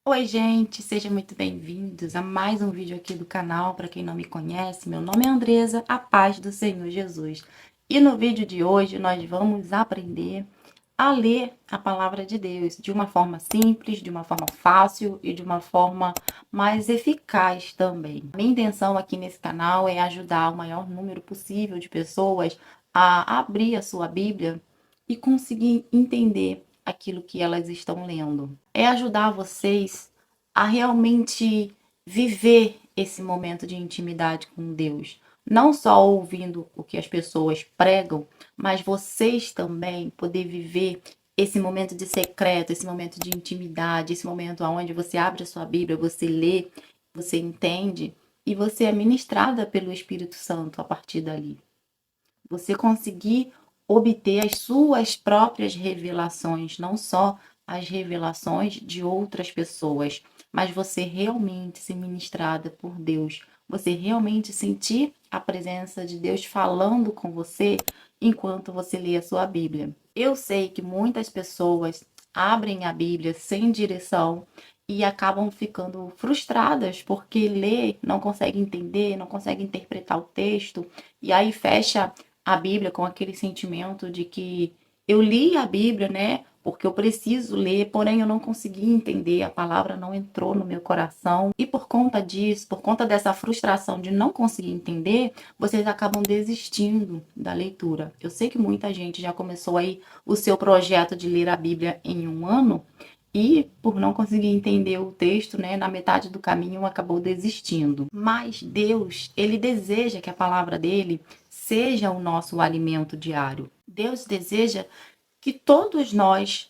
Oi, gente, sejam muito bem-vindos a mais um vídeo aqui do canal. Para quem não me conhece, meu nome é Andresa, a paz do Senhor Jesus. E no vídeo de hoje nós vamos aprender a ler a palavra de Deus de uma forma simples, de uma forma fácil e de uma forma mais eficaz também. A minha intenção aqui nesse canal é ajudar o maior número possível de pessoas a abrir a sua Bíblia e conseguir entender aquilo que elas estão lendo. É ajudar vocês a realmente viver esse momento de intimidade com Deus. Não só ouvindo o que as pessoas pregam, mas vocês também poder viver esse momento de secreto, esse momento de intimidade, esse momento onde você abre a sua Bíblia, você lê, você entende e você é ministrada pelo Espírito Santo a partir dali. Você conseguir obter as suas próprias revelações, não só as revelações de outras pessoas, mas você realmente ser ministrada por Deus, você realmente sentir a presença de Deus falando com você enquanto você lê a sua Bíblia. Eu sei que muitas pessoas abrem a Bíblia sem direção e acabam ficando frustradas porque lê, não consegue entender, não consegue interpretar o texto e aí fecha a Bíblia com aquele sentimento de que eu li a Bíblia, né? Porque eu preciso ler, porém eu não consegui entender, a palavra não entrou no meu coração. E por conta disso, por conta dessa frustração de não conseguir entender, vocês acabam desistindo da leitura. Eu sei que muita gente já começou aí o seu projeto de ler a Bíblia em um ano, e por não conseguir entender o texto, né, na metade do caminho acabou desistindo. Mas Deus, ele deseja que a palavra dele seja o nosso alimento diário. Deus deseja que todos nós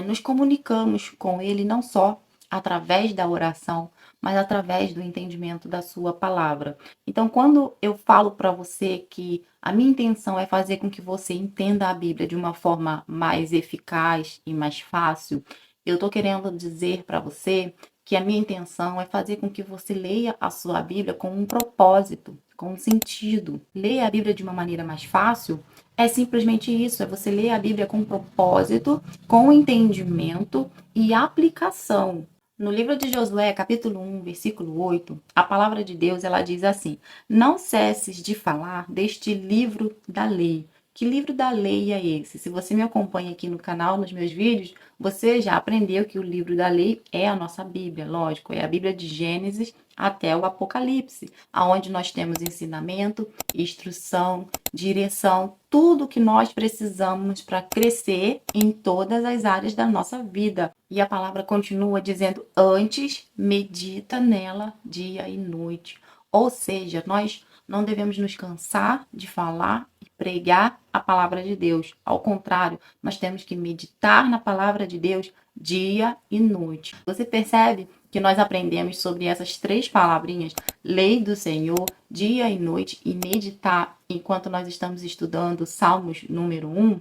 nos comunicamos com ele não só através da oração, mas através do entendimento da sua palavra. Então, quando eu falo para você que a minha intenção é fazer com que você entenda a Bíblia de uma forma mais eficaz e mais fácil, eu estou querendo dizer para você que a minha intenção é fazer com que você leia a sua Bíblia com um propósito, com um sentido. Ler a Bíblia de uma maneira mais fácil é simplesmente isso, é você ler a Bíblia com propósito, com entendimento e aplicação. No livro de Josué, capítulo 1, versículo 8, a palavra de Deus ela diz assim: Não cesses de falar deste livro da lei. Que livro da lei é esse? Se você me acompanha aqui no canal, nos meus vídeos, você já aprendeu que o livro da lei é a nossa Bíblia, lógico, é a Bíblia de Gênesis até o Apocalipse, aonde nós temos ensinamento, instrução, direção, tudo que nós precisamos para crescer em todas as áreas da nossa vida. E a palavra continua dizendo: antes, medita nela dia e noite. Ou seja, nós não devemos nos cansar de falar e pregar a palavra de Deus. Ao contrário, nós temos que meditar na palavra de Deus dia e noite. Você percebe que nós aprendemos sobre essas três palavrinhas, lei do Senhor, dia e noite, e meditar enquanto nós estamos estudando Salmos número 1?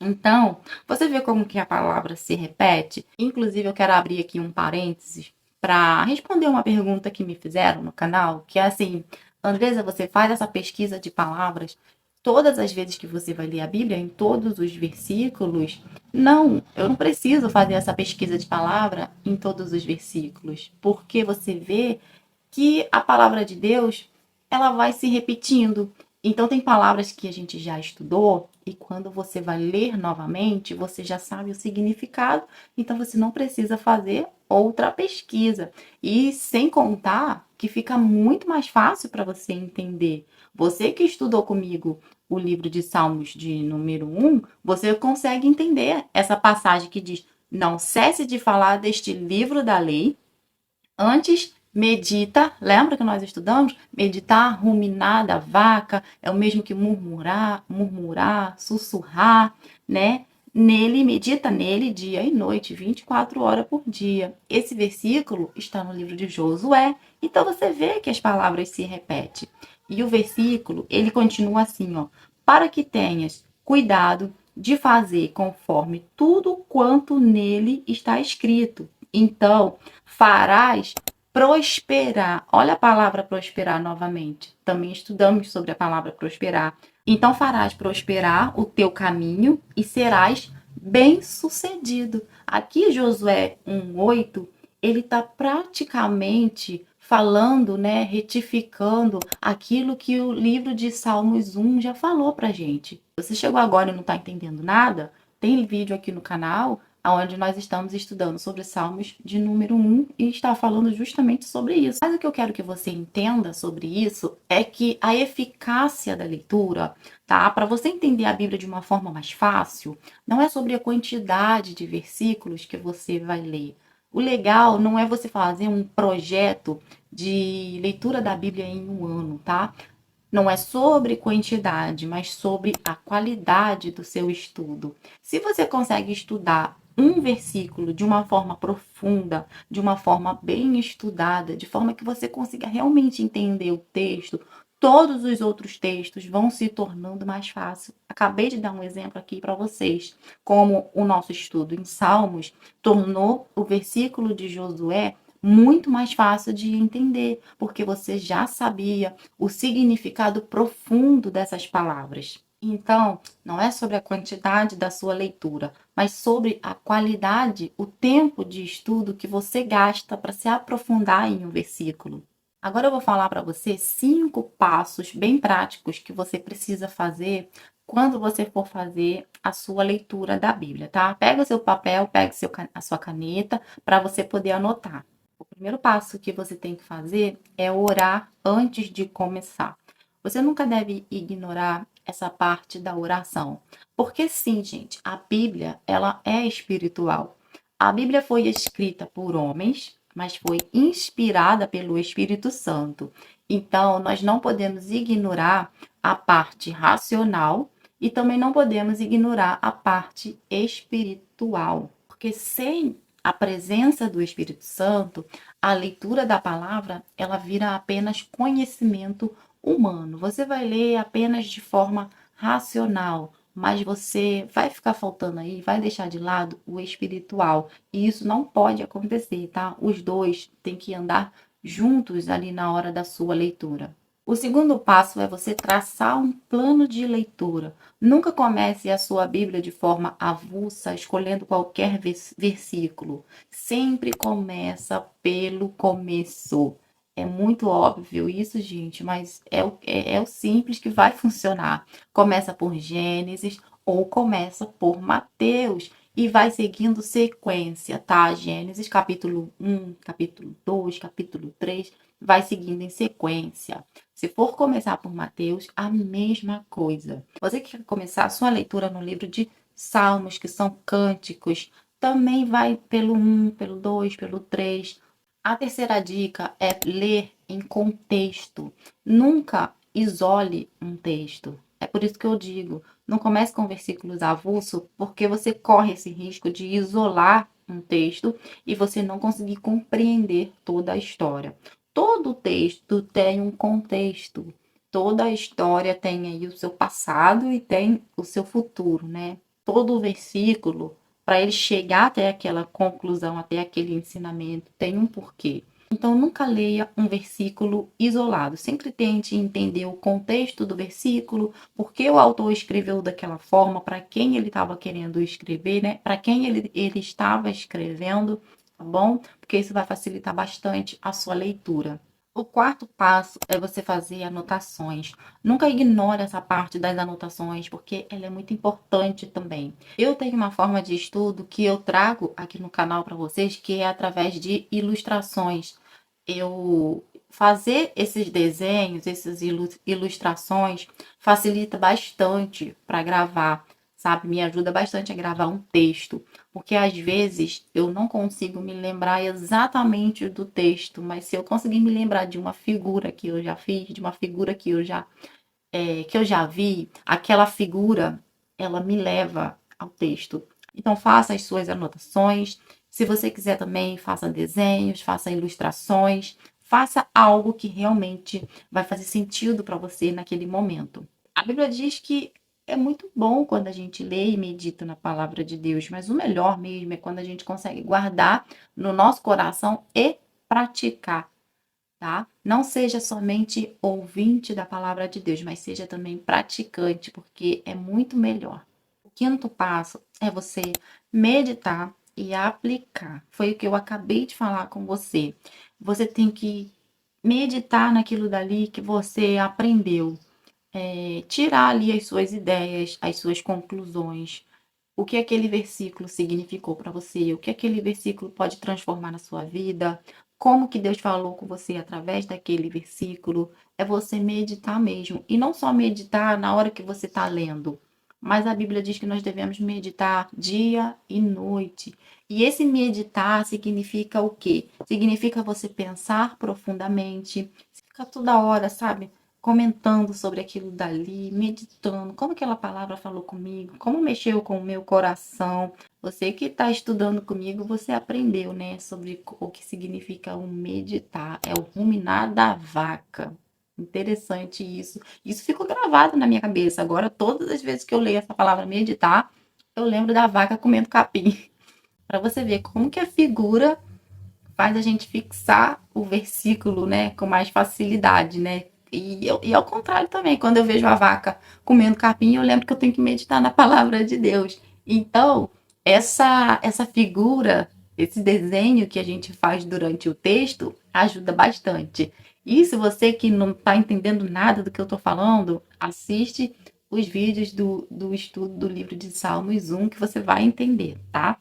Então, você vê como que a palavra se repete? Inclusive, eu quero abrir aqui um parênteses para responder uma pergunta que me fizeram no canal, que é assim: Andresa, você faz essa pesquisa de palavras todas as vezes que você vai ler a Bíblia, em todos os versículos? Não, eu não preciso fazer essa pesquisa de palavra em todos os versículos, porque você vê que a palavra de Deus, ela vai se repetindo. Então tem palavras que a gente já estudou e quando você vai ler novamente, você já sabe o significado, então você não precisa fazer outra pesquisa. E sem contar que fica muito mais fácil para você entender. Você que estudou comigo o livro de Salmos de número 1, você consegue entender essa passagem que diz: Não cesse de falar deste livro da lei. Antes, medita, lembra que nós estudamos? Meditar, ruminar da vaca, é o mesmo que murmurar, murmurar, sussurrar, né? Nele, medita nele dia e noite, 24 horas por dia. Esse versículo está no livro de Josué, então você vê que as palavras se repetem. E o versículo, ele continua assim, ó: Para que tenhas cuidado de fazer conforme tudo quanto nele está escrito. Então, farás prosperar. Olha a palavra prosperar novamente. Também estudamos sobre a palavra prosperar. Então farás prosperar o teu caminho e serás bem-sucedido. Aqui Josué 1:8, ele está praticamente falando, né, retificando aquilo que o livro de Salmos 1 já falou para gente. Você chegou agora e não está entendendo nada? Tem vídeo aqui no canal onde nós estamos estudando sobre Salmos de número 1 e está falando justamente sobre isso. Mas o que eu quero que você entenda sobre isso é que a eficácia da leitura, tá? Para você entender a Bíblia de uma forma mais fácil, não é sobre a quantidade de versículos que você vai ler. O legal não é você fazer um projeto de leitura da Bíblia em um ano, tá? Não é sobre quantidade, mas sobre a qualidade do seu estudo. Se você consegue estudar um versículo de uma forma profunda, de uma forma bem estudada, de forma que você consiga realmente entender o texto, todos os outros textos vão se tornando mais fácil. Acabei de dar um exemplo aqui para vocês, como o nosso estudo em Salmos tornou o versículo de Josué muito mais fácil de entender, porque você já sabia o significado profundo dessas palavras. Então, não é sobre a quantidade da sua leitura, mas sobre a qualidade, o tempo de estudo que você gasta para se aprofundar em um versículo. Agora eu vou falar para você 5 passos bem práticos que você precisa fazer quando você for fazer a sua leitura da Bíblia, tá? Pega o seu papel, pega a sua caneta para você poder anotar. O primeiro passo que você tem que fazer é orar antes de começar. Você nunca deve ignorar essa parte da oração. Porque sim, gente, a Bíblia, ela é espiritual. A Bíblia foi escrita por homens, mas foi inspirada pelo Espírito Santo. Então, nós não podemos ignorar a parte racional e também não podemos ignorar a parte espiritual. Porque sem a presença do Espírito Santo, a leitura da palavra, ela vira apenas conhecimento humano. Você vai ler apenas de forma racional, mas você vai ficar faltando aí, vai deixar de lado o espiritual. E isso não pode acontecer, tá? Os dois têm que andar juntos ali na hora da sua leitura. O segundo passo é você traçar um plano de leitura. Nunca comece a sua Bíblia de forma avulsa, escolhendo qualquer versículo. Sempre começa pelo começo. É muito óbvio isso, gente, mas é o simples que vai funcionar. Começa por Gênesis ou começa por Mateus e vai seguindo sequência, tá? Gênesis, capítulo 1, capítulo 2, capítulo 3, vai seguindo em sequência. Se for começar por Mateus, a mesma coisa. Você que quer começar a sua leitura no livro de Salmos, que são cânticos, também vai pelo 1, pelo 2, pelo 3. A terceira dica é ler em contexto. Nunca isole um texto. É por isso que eu digo, não comece com versículos avulsos, porque você corre esse risco de isolar um texto e você não conseguir compreender toda a história. Todo texto tem um contexto. Toda a história tem aí o seu passado e tem o seu futuro, né? Todo versículo, para ele chegar até aquela conclusão, até aquele ensinamento, tem um porquê. Então, nunca leia um versículo isolado. Sempre tente entender o contexto do versículo, por que o autor escreveu daquela forma, para quem ele estava querendo escrever, né? Para quem ele estava escrevendo, tá bom? Porque isso vai facilitar bastante a sua leitura. O quarto passo é você fazer anotações. Nunca ignore essa parte das anotações, porque ela é muito importante também. Eu tenho uma forma de estudo que eu trago aqui no canal para vocês, que é através de ilustrações. Eu fazer esses desenhos, essas ilustrações, facilita bastante para gravar, sabe? Me ajuda bastante a gravar um texto, porque às vezes eu não consigo me lembrar exatamente do texto, mas se eu conseguir me lembrar de uma figura que eu já fiz, de uma figura que eu já vi, aquela figura, ela me leva ao texto. Então, faça as suas anotações. Se você quiser também, faça desenhos, faça ilustrações, faça algo que realmente vai fazer sentido para você naquele momento. A Bíblia diz que é muito bom quando a gente lê e medita na palavra de Deus, mas o melhor mesmo é quando a gente consegue guardar no nosso coração e praticar, tá? Não seja somente ouvinte da palavra de Deus, mas seja também praticante, porque é muito melhor. O quinto passo é você meditar e aplicar. Foi o que eu acabei de falar com você. Você tem que meditar naquilo dali que você aprendeu. Tirar ali as suas ideias, as suas conclusões, o que aquele versículo significou para você, o que aquele versículo pode transformar na sua vida, como que Deus falou com você através daquele versículo. É você meditar mesmo. E não só meditar na hora que você está lendo, mas a Bíblia diz que nós devemos meditar dia e noite. E esse meditar significa o quê? Significa você pensar profundamente, ficar toda hora, sabe? Comentando sobre aquilo dali, meditando, como aquela palavra falou comigo, como mexeu com o meu coração. Você que está estudando comigo, você aprendeu, né, sobre o que significa o meditar, é o ruminar da vaca. Interessante isso. Isso ficou gravado na minha cabeça. Agora, todas as vezes que eu leio essa palavra meditar, eu lembro da vaca comendo capim. Para você ver como que a figura faz a gente fixar o versículo, né, com mais facilidade, né? E ao contrário também, quando eu vejo a vaca comendo capim, eu lembro que eu tenho que meditar na palavra de Deus. Então, essa figura, esse desenho que a gente faz durante o texto, ajuda bastante. E se você que não está entendendo nada do que eu estou falando, assiste os vídeos do estudo do livro de Salmos 1 que você vai entender, tá?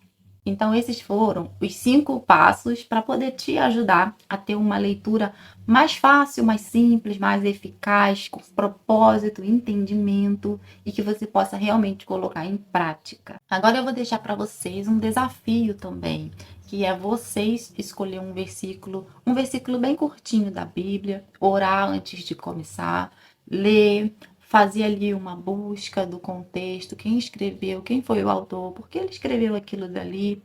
Então, esses foram os 5 passos para poder te ajudar a ter uma leitura mais fácil, mais simples, mais eficaz, com propósito, entendimento e que você possa realmente colocar em prática. Agora eu vou deixar para vocês um desafio também, que é vocês escolher um versículo bem curtinho da Bíblia, orar antes de começar, ler, fazer ali uma busca do contexto, quem escreveu, quem foi o autor, por que ele escreveu aquilo dali,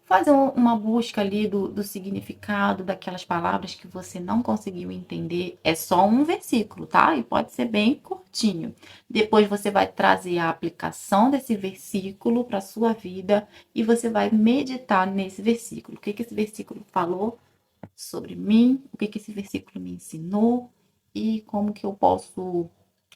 fazer uma busca ali do significado daquelas palavras que você não conseguiu entender. É só um versículo, tá? E pode ser bem curtinho. Depois você vai trazer a aplicação desse versículo para a sua vida e você vai meditar nesse versículo. O que esse versículo falou sobre mim, o que esse versículo me ensinou e como que eu posso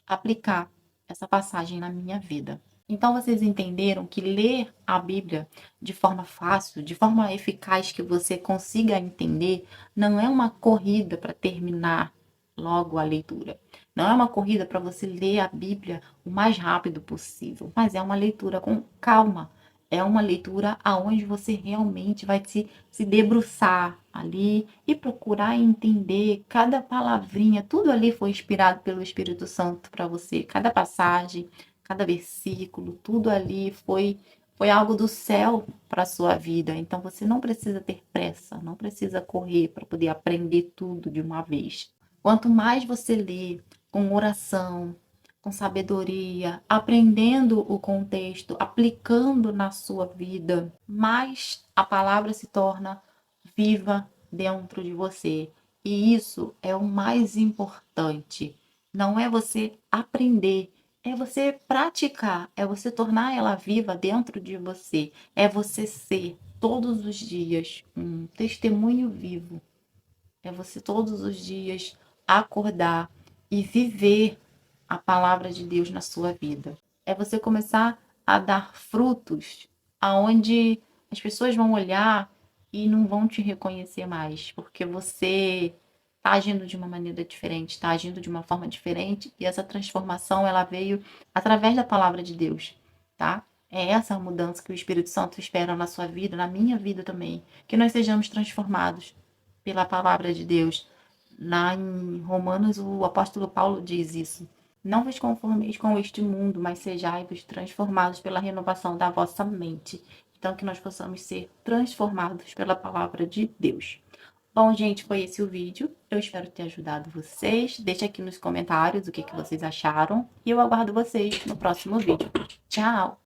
aplicar essa passagem na minha vida. Então vocês entenderam que ler a Bíblia de forma fácil, de forma eficaz que você consiga entender, não é uma corrida para terminar logo a leitura. Não é uma corrida para você ler a Bíblia o mais rápido possível, mas é uma leitura com calma. É uma leitura aonde você realmente vai se debruçar ali e procurar entender cada palavrinha. Tudo ali foi inspirado pelo Espírito Santo para você. Cada passagem, cada versículo, tudo ali foi algo do céu para a sua vida. Então você não precisa ter pressa, não precisa correr para poder aprender tudo de uma vez. Quanto mais você lê com oração, com sabedoria, aprendendo o contexto, aplicando na sua vida, mais a palavra se torna viva dentro de você. E isso é o mais importante. Não é você aprender, é você praticar, é você tornar ela viva dentro de você, é você ser todos os dias um testemunho vivo, é você todos os dias acordar e viver a palavra de Deus na sua vida. É você começar a dar frutos aonde as pessoas vão olhar e não vão te reconhecer mais, porque você está agindo de uma maneira diferente, está agindo de uma forma diferente, e essa transformação ela veio através da palavra de Deus, tá? É essa a mudança que o Espírito Santo espera na sua vida, na minha vida também, que nós sejamos transformados pela palavra de Deus. Lá em Romanos, o apóstolo Paulo diz isso. Não vos conformeis com este mundo, mas sejai-vos transformados pela renovação da vossa mente. Então, que nós possamos ser transformados pela palavra de Deus. Bom, gente, foi esse o vídeo. Eu espero ter ajudado vocês. Deixe aqui nos comentários o que vocês acharam. E eu aguardo vocês no próximo vídeo. Tchau!